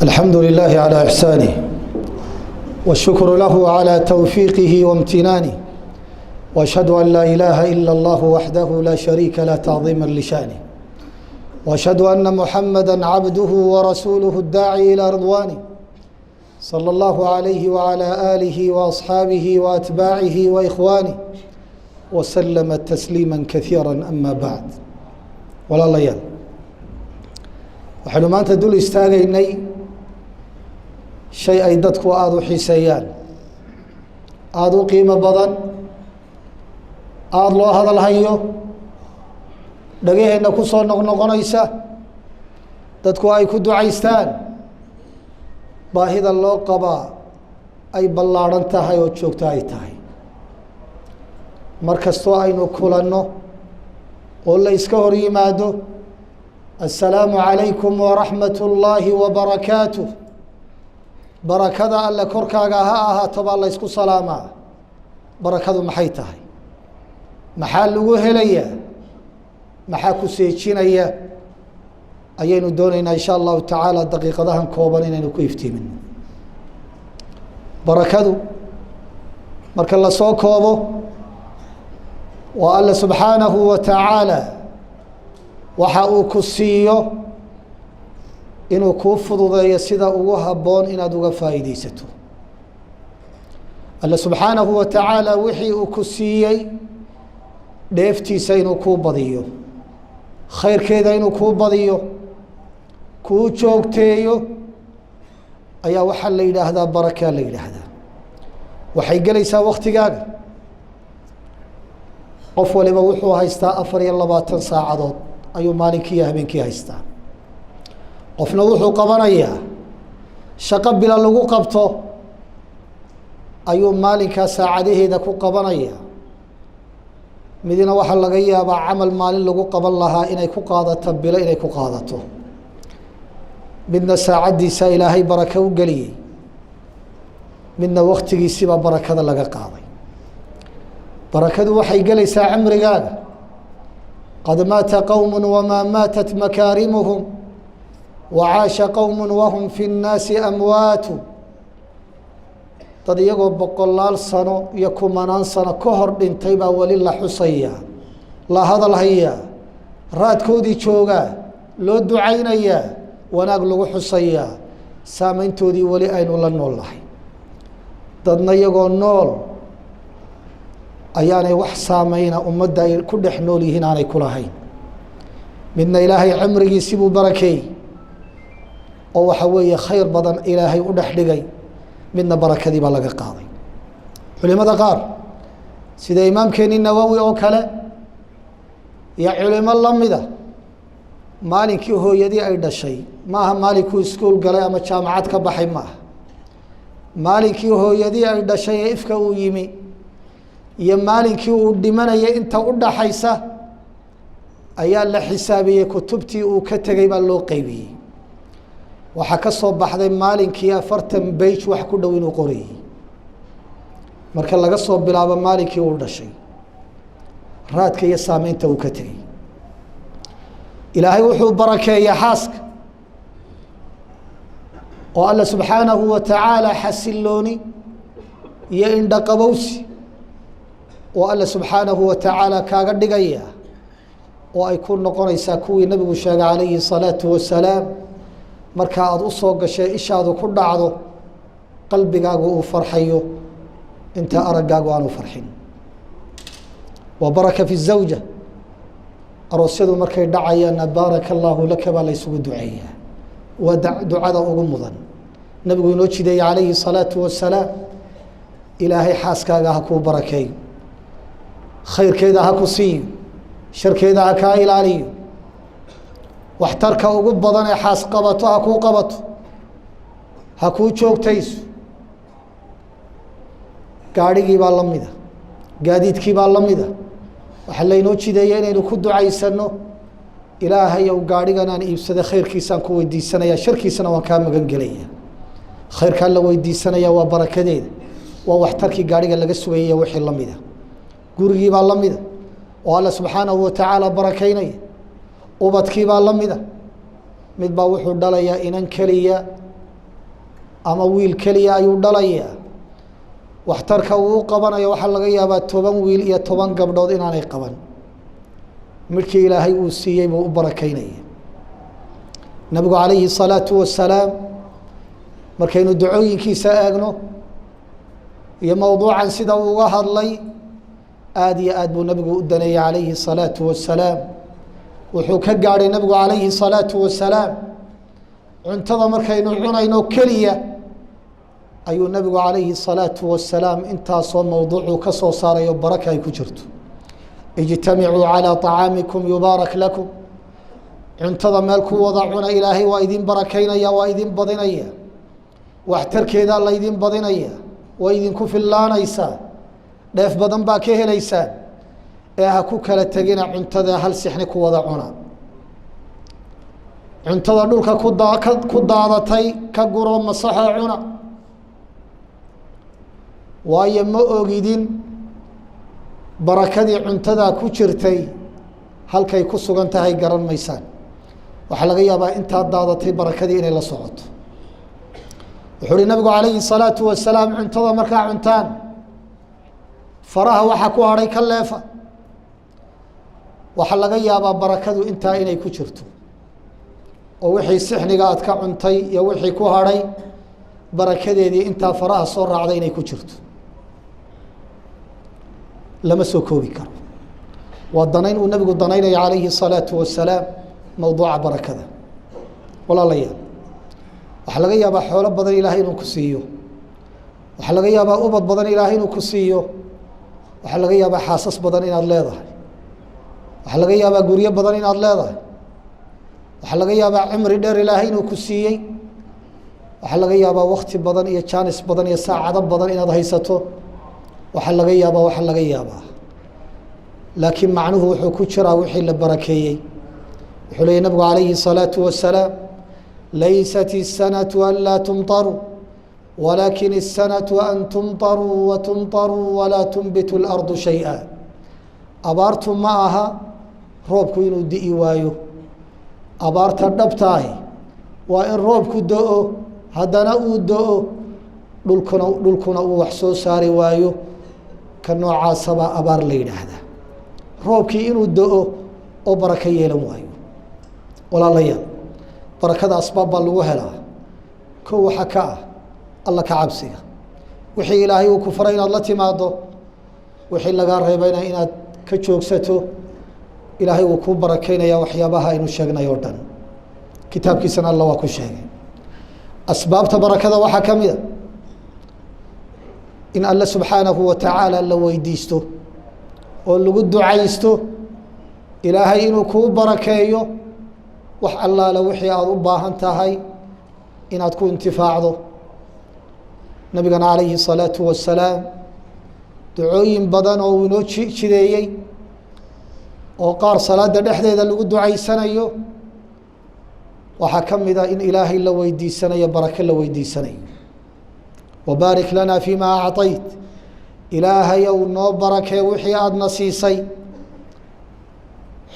الحمد لله على إحسانه والشكر له على توفيقه وامتنانه وأشهد أن لا إله إلا الله وحده لا شريك له تعظيما لشأنه وأشهد أن محمدا عبده ورسوله الداعي إلى رضوانه صلى الله عليه وعلى آله وأصحابه وأتباعه وإخوانه وسلم تسليما كثيرا أما بعد walaalayaal waxaynu maanta dul istaagaynay shay ay dadku aada u xiiseeyaan aada u qiimo badan aada loo hadal hayo dhagaheenna ku soo noqnoqonaysa dadku ay ku ducaystaan baahida loo qabaa ay ballaadhan tahay oo joogto ay tahay mar kastoo aynu kulanno oo la iska hor yimaado assalaamu calaykum waraxmat ullaahi wabarakaatuh barakada alle korkaaga ha ahaato baa la ysku salaamaa barakadu maxay tahay maxaa lagu helayaa maxaa ku seejinaya ayaynu doonaynaa insha allahu tacaala daqiiqadahan kooban inaynu ku iftiimin barakadu marka la soo koobo waa alle subxaanahu wa tacaala waxa uu ku siiyo inuu kuu fududeeyo sida ugu habboon inaad uga faa'iidaysato alle subxaanahu wa tacaala wixii uu ku siiyey dheeftiisa inuu kuu badiyo khayrkeeda inuu kuu badiyo kuu joogteeyo ayaa waxaa la yidhaahdaa barakaa la yidhaahdaa waxay gelaysaa waktigaaga qof waliba wuxuu haystaa 24 saacadood ayuu maalinkii iyo habeenkii haystaa qofna wuxuu qabanayaa shaqo bila lagu qabto ayuu maalinkaa saacadaheeda ku qabanayaa midina waxaa laga yaabaa camal maalin lagu qaban lahaa inay ku qaadato bilo inay ku qaadato midna saacaddiisa ilaahay barako u geliyey midna waktigiisiibaa barakada laga qaaday barakadu waxay gelaysaa cimrigaaga qad maata qowm wamaa maatat makaarimuhum wacaasha qowm wahum fi nnaasi amwaatu dad iyagoo boqolaal sano iyo kumanaan sano ka hor dhintay baa weli la xusayaa la hadal hayaa raadkoodii joogaa loo ducaynayaa wanaag lagu xusayaa saameyntoodii weli aynu la nool nahay dadna iyagoo nool ayaanay wax saameyna ummadda ay ku dhex nool yihiin aanay ku lahayn midna ilaahay cimrigiisii buu barakeeyey oo waxa weeye khayr badan ilaahay u dhex dhigay midna barakadii baa laga qaaday culimada qaar sida imaamkeeni nawowi oo kale iyo culimo la mida maalinkii hooyadii ay dhashay maaha maalinkuu iskuul galay ama jaamacad ka baxay maaha maalinkii hooyadii ay dhashay ee ifka uu yimi iyo maalinkii uu dhimanayay inta u dhaxaysa ayaa la xisaabiyey kutubtii uu ka tegey baa loo qeybiyey waxaa ka soo baxday maalinkii 40 beyj wax ku dhow inuu qorayey marka laga soo bilaabo maalinkii uu dhashay raadka iyo saameynta uu ka tegey ilaahay wuxuu barakeeyaa xaaska oo alla subxaanahu wa tacaala xasilooni iyo indhaqabowsi oo alle subxaanahu wa tacaala kaaga dhigaya oo ay ku noqonaysaa kuwii nabigu sheegay calayhi الsalaatu wasalaam marka aada u soo gashay ishaadu ku dhacdo qalbigaagu uu farxayo inta araggaagu aanu farxin waa baraka fi الزawja aroosyadu markay dhacayaanna baaraka allaahu laka baa la ysugu duceeyaa waa ducada ugu mudan nabigu inoo jideeyey calayhi الsalaatu wasalaam ilaahay xaaskaaga ha kuu barakeeyo khayrkeeda ha ku siiyo sharkeeda ha kaa ilaaliyo waxtarka ugu badan ee xaas qabato ha kuu qabato ha kuu joogtayso gaadhigii baa la mida gaadiidkii baa la mida waxaa laynoo jideeya inaynu ku ducaysano ilaahayow gaadhigan aan iibsaday khayrkiisaan ku weydiisanaya sharkiisana waan kaa magan gelaya khayrkaan la weydiisanaya waa barakadeeda waa waxtarkii gaadhiga laga sugayaya wixii la mida gurigii baa la mida oo alla subxaanahu wa tacaala barakaynaya ubadkii baa la mida mid baa wuxuu dhalayaa inan keliya ama wiil keliya ayuu dhalayaa waxtarka uu qabanayo waxaa laga yaabaa 10 wiil iyo 10 gabdhood inaanay qaban midkii ilaahay uu siiyey buu u barakaynaya nabigu calayhi salaatu wasalaam markaynu ducooyinkiisa eegno iyo mowduucan sida uu uga hadlay aad iyo aad buu nabigu u daneeyey calayhi salaatu wasalaam wuxuu ka gaadhay nabigu calayhi salaatu wasalaam cuntada markaynu cunayno keliya ayuu nabigu calayhi salaatu wasalaam intaasoo mowduucuu ka soo saarayo baraka ay ku jirto ijtamicuu calaa طacaamikum yubaarak lakum cuntada meel ku wada cuna ilaahay waa idin barakaynaya waa idin badinaya waxtarkeedaa laydin badinaya way idinku fillaanaysaa dheef badan baa ka helaysaan ee ha ku kala tegina cuntada hal sixni ku wada cuna cuntada dhulka ku daadatay ka guro masaxoo cuna waayo ma ogidin barakadii cuntadaa ku jirtay halkay ku sugan tahay garan maysaan waxaa laga yaabaa intaad daadatay barakadii inay la socoto wuxuu uhi nabigu calayhi salaatu wasalaam cuntada markaa cuntaan faraha waxa ku hadhay ka leefa waxaa laga yaabaa barakadu intaa inay ku jirto oo wixii sixniga aad ka cuntay iyo wixii ku hadhay barakadeedii intaa faraha soo raacday inay ku jirto lama soo koobi karo waa danayn uu nabigu danaynaya calayhi الsalaatu wasalaam mowduuca barakada walaalayaal waxaa laga yaabaa xoolo badan ilaahay inuu ku siiyo waxaa laga yaabaa ubad badan ilaahay inuu ku siiyo waxaa laga yaabaa xaasas badan inaad leedahay waxaa laga yaabaa guryo badan inaad leedahay waxaa laga yaabaa cimri dheer ilaahay inuu ku siiyey waxaa laga yaabaa wakti badan iyo jaanis badan iyo saacado badan inaad haysato waxaa laga yaabaa laakiin macnuhu wuxuu ku jiraa wixii la barakeeyey wuxuu leeyay nabigu calayhi الsalaatu wasalaam laysat الsanaةu an laa tumطaruu walakin الsanaةu an tumطaruu watumطaruu walaa tunbitu اlardu shayئa abaartu ma aha roobku inuu di'i waayo abaarta dhabtaahi waa in roobku do-o haddana uu do-o dhulkuna uu wax soo saari waayo ka noocaasabaa abaar la yidhaahdaa roobkii inuu do-o oo barako yeelan waayo walaalayaal barakada asbaab baa lagu helaa kow waxa ka ah alla ka cabsiga wixii ilaahay uu ku faray inaad la timaado wixii lagaa reebayna inaad ka joogsato ilaahay uu kuu barakaynaya waxyaabaha aynu sheegnay oo dhan kitaabkiisana alla waa ku sheegay asbaabta barakada waxaa ka mid a in alle subxaanahu wa tacaala la weydiisto oo lagu ducaysto ilaahay inuu kuu barakeeyo wax allaale wixii aada u baahan tahay inaad ku intifaacdo nabigana calayhi الsalaatu wasalaam ducooyin badan oo uu inoo jideeyey oo qaar salaada dhexdeeda lagu ducaysanayo waxaa ka mid a in ilaahay la weydiisanayo barake la weydiisanayo wabaarik lana fima acطayt ilaahayow noo barakee wixii aadna siisay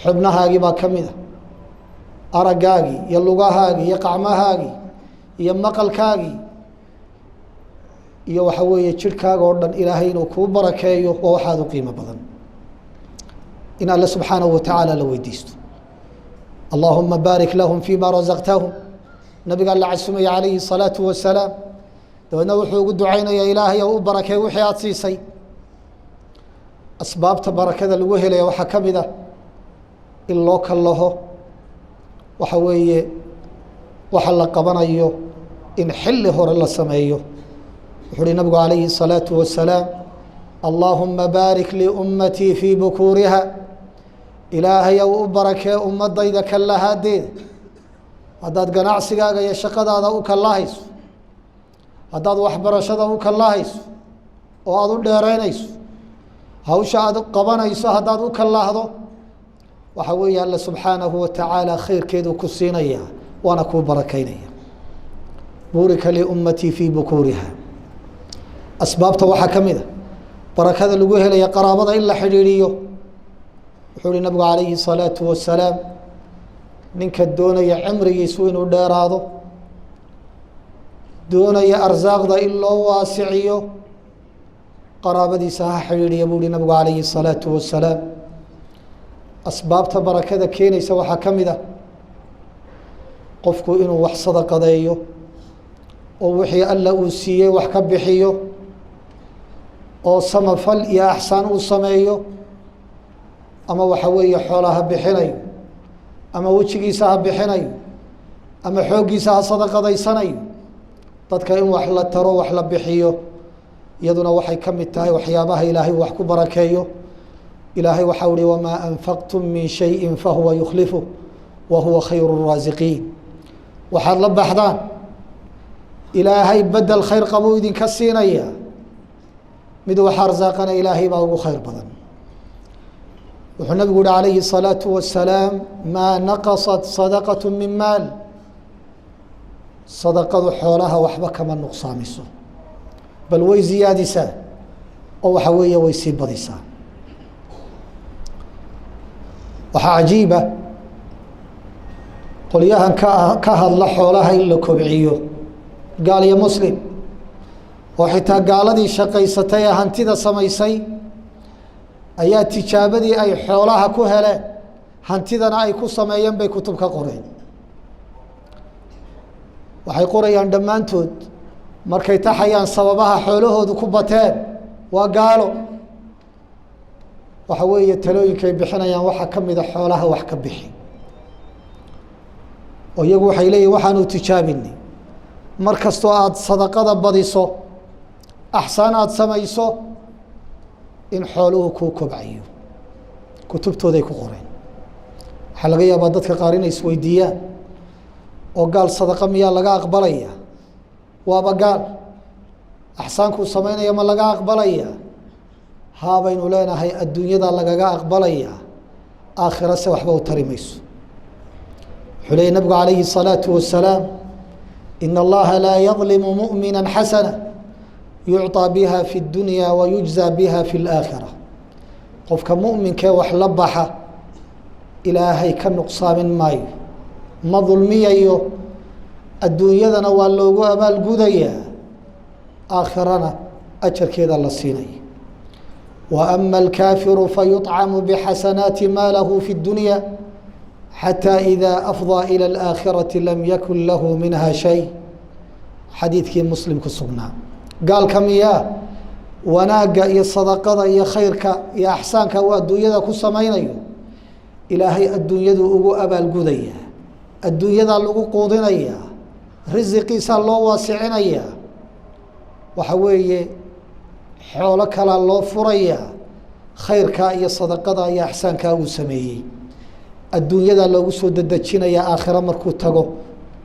xubnahaagii baa ka mid a araggaagii iyo lugahaagii iyo qacmahaagii iyo maqalkaagii iyo waxa weeye jirhkaaga oo dhan ilaahay inuu kuu barakeeyo waa waxaad u qiimo badan in alle subxaanahu wa tacaala la weydiisto allahuma baarik lahum fima rasaqtahum nabigaa la casumaya calayhi الsalaatu wasalaam dabeedna wuxuu ugu ducaynayaa ilaahay ou u barakee wixii aada siisay asbaabta barakada lagu helaya waxaa ka mid a in loo kallaho waxa weeye waxa la qabanayo in xilli hore la sameeyo wuxuu uhi nabigu calayhi الsalaatu wasalaam allahuma baarik liummatii fii bukuuriha ilaahay ou u barakee ummadayda kallahaadeeda haddaad ganacsigaaga iyo shaqadaada u kallahayso haddaad waxbarashada u kallahayso oo aada u dheeraynayso hawsha aad qabanayso haddaad u kallaahdo waxa weeye alle subxaanahu wa tacaala khayrkeedu ku siinaya waana kuu barakaynaya buurika liummatii fii bukuuriha asbaabta waxaa ka mid a barakada lagu helaya qaraabada in la xidhiidhiyo wuxuu uhi nabigu calayhi الsalaatu wasalaam ninka doonaya cimrigiisu inuu dheeraado doonaya arsaaqda in loo waasiciyo qaraabadiisa ha xidhiidhiya buu uhi nabigu calayhi الsalaatu wasalaam asbaabta barakada keenaysa waxaa ka mid a qofku inuu wax sadaqadeeyo oo wixii alla uu siiyey wax ka bixiyo oo samafal iyo axsaan uu sameeyo ama waxa weeye xoola ha bixinayo ama wejigiisa ha bixinayo ama xooggiisa ha sadaqadaysanayo dadka in wax la taro wax la bixiyo iyaduna waxay ka mid tahay waxyaabaha ilaahay wax ku barakeeyo ilaahay waxau uhi wamaa anfaqtum min shayin fahuwa yukhlifu wa huwa khayru الraasiqiin waxaad la baxdaan ilaahay bedel khayr qabuu idinka siinaya mid wax arsaaqana ilaahay baa ugu khayr badan wuxuu nabigu uhi calayhi الsalaaةu wasalaam maa naqasat sadaqaة min maal sadaqadu xoolaha waxba kama nuqsaamiso bal way ziyaadisaa oo waxa weeye way sii badisaa waxaa cajiiba qolyahan ka hadla xoolaha in la kobciyo gaal iyo muslim oo xitaa gaaladii shaqaysatay ee hantida samaysay ayaa tijaabadii ay xoolaha ku heleen hantidana ay ku sameeyeen bay kutub ka qoreen waxay qorayaan dhammaantood markay taxayaan sababaha xoolahoodu ku bateen waa gaalo waxa weeye talooyinkay bixinayaan waxaa ka mida xoolaha wax ka bixi oo iyagu waxay leeyihin waxaanu tijaabinay mar kastoo aada sadaqada badiso axsaan aada samayso in xooluhu kuu kobcayo kutubtooday ku qoreen waxaa laga yaabaa dadka qaar inay isweydiiyaan oo gaal sadaqa miyaa laga aqbalaya waaba gaal axsaankuu samaynaya ma laga aqbalaya haa baynu leenahay adduunyada lagaga aqbalaya aakhira se waxba u tari mayso wuxuu leeyay nabigu calayhi الsalaaةu wasalaam in allaha laa yadlimu muؤmina xasana yucطى biha fi اdunya wa yujزى biha fi اlآakhira qofka muؤminkee wax la baxa ilaahay ka nuqsaamin maayo ma dulmiyayo adduunyadana waa loogu abaalgudayaa aakhirana ajarkeeda la siinaya wa ama alkaafiru fayuطcamu bixasanaati ma lahu fi اdunya xatى ida afضىa ilى اlآakhirati lam yakun lahu minha shay xadiidkii muslim ku sugnaa gaalka miyaa wanaagga iyo sadaqada iyo khayrka iyo axsaanka uu adduunyada ku samaynayo ilaahay adduunyaduu ugu abaalgudayaa adduunyadaa lagu quudinayaa risiqiisaa loo waasicinayaa waxa weeye xoolo kalaa loo furayaa khayrkaa iyo sadaqada iyo axsaankaa uu sameeyey adduunyadaa loogu soo dedejinayaa aakhiro markuu tago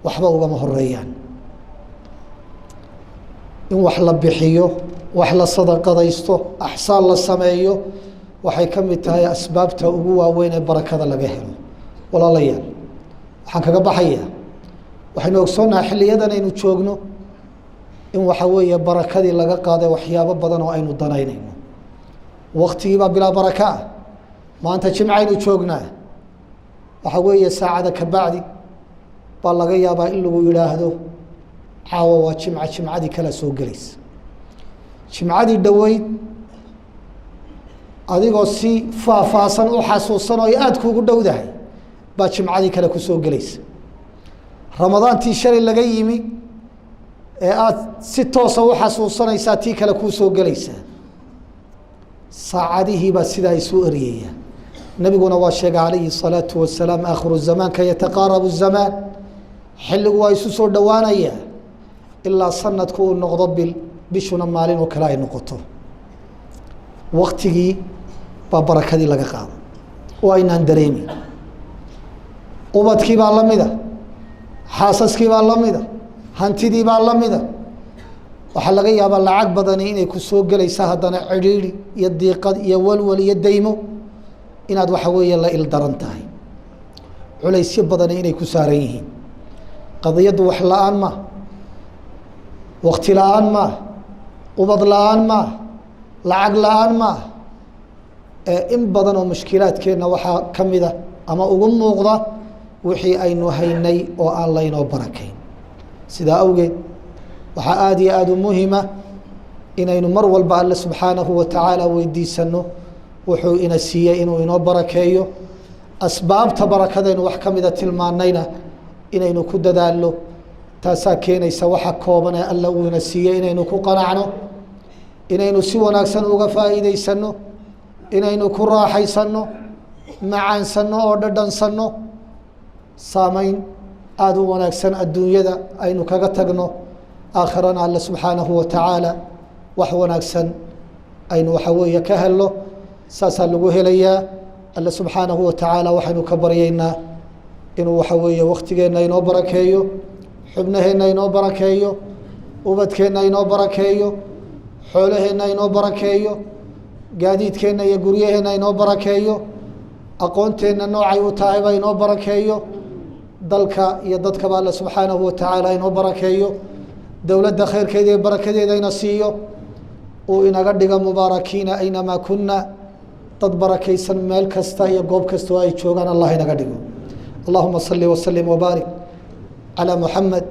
waxba ugama horeeyaan in wax la bixiyo wax la sadaqadaysto axsaan la sameeyo waxay ka mid tahay asbaabta ugu waaweyn ee barakada laga helo walaalayaal waxaan kaga baxayaa waxaynu ogsoonnahay xilliyadan aynu joogno in waxa weeye barakadii laga qaaday waxyaabo badan oo aynu danaynayno waktigiibaa bilaa baraka ah maanta jimcaynu joognaa waxa weeye saacada ka bacdi baa laga yaabaa in lagu yidhaahdo caawa waa jimca jimcadii kala soo gelaysa jimcadii dhoweyd adigoo si faahfaahsan u xasuusan oo ay aada kuugu dhowdahay baa jimcadii kale kusoo gelaysa ramadaantii shalay laga yimi ee aada si toosa u xasuusanaysaa tii kale kuu soo gelaysaa saacadihiibaa sidaa isu eryaya nabiguna waa sheegay calayhi الsalaaةu wasalaam aakhiru zamaanka yataqaarabu الzamaan xilligu waa isu soo dhowaanayaa ilaa sanadku uu noqdo bil bishuna maalin oo kale ay noqoto waktigii baa barakadii laga qaada oo aynaan dareemin ubadkii baa la mida xaasaskii baa la mida hantidii baa la mida waxaa laga yaabaa lacag badani inay ku soo gelaysa haddana cidhiidhi iyo diiqad iyo walwal iyo daymo inaad waxa weeye la ildaran tahay culaysyo badani inay ku saaran yihiin qadiyaddu wax la-aan maa wakti la-aan maa ubad la-aan maa lacag la-aan maa in badan oo mushkilaadkeenna waxaa ka mida ama ugu muuqda wixii aynu haynay oo aan laynoo barakayn sidaa awgeed waxaa aada iyo aada u muhima inaynu mar walba alle subxaanahu wa tacaala weydiisano wuxuu ina siiyey inuu inoo barakeeyo asbaabta barakadaynu wax ka mida tilmaanayna inaynu ku dadaalno taasaa keenaysa waxa kooban ee alle uu ina siiyey inaynu ku qanacno inaynu si wanaagsan uga faa'iidaysano inaynu ku raaxaysanno macaansanno oo dhadhansanno saameyn aada u wanaagsan adduunyada aynu kaga tagno aakhirana alle subxaanahu wa tacaala wax wanaagsan aynu waxa weeye ka helno saasaa lagu helayaa alle subxaanahu wa tacaala waxaynu ka baryaynaa inuu waxa weeye waktigeenna inoo barakeeyo xubnaheenna inoo barakeeyo ubadkeenna inoo barakeeyo xoolaheenna inoo barakeeyo gaadiidkeenna iyo guryaheenna inoo barakeeyo aqoonteenna noocay u tahayba inoo barakeeyo dalka iyo dadkaba alle subxaanahu wa tacaala inoo barakeeyo dowladda khayrkeeda iyo barakadeeda ina siiyo uu inaga dhiga mubaarakiina aynamaa kuna dad barakaysan meel kasta iyo goob kasta oo ay joogaan allah inaga dhigo allahuma salli wasalim wabaarik calى muxamed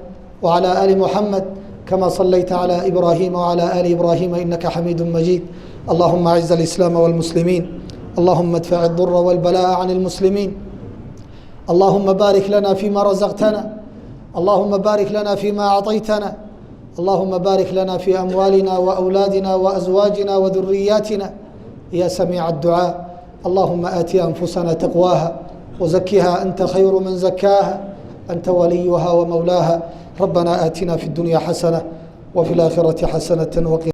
wacalى ali muxamed kama salayta calى ibrahima wacalى ali ibrahima inaka xamiidu majiid allahuma aciz alislaama wاlmuslimiin allahuma adfac اdura wاlbalaaءa can اlmuslimiin allahuma baarik lana fima razaqtana allahuma baarik lana fima acطaytana اللهم بارك لنا في أموالنا وأولادنا وأزواجنا وذرياتنا يا سميع الدعاء اللهم آت أنفسنا تقواها وزكها أنت خير من زكاها أنت وليها ومولاها ربنا آتنا في الدنيا حسنة وفي الآخرة حسنة وقنا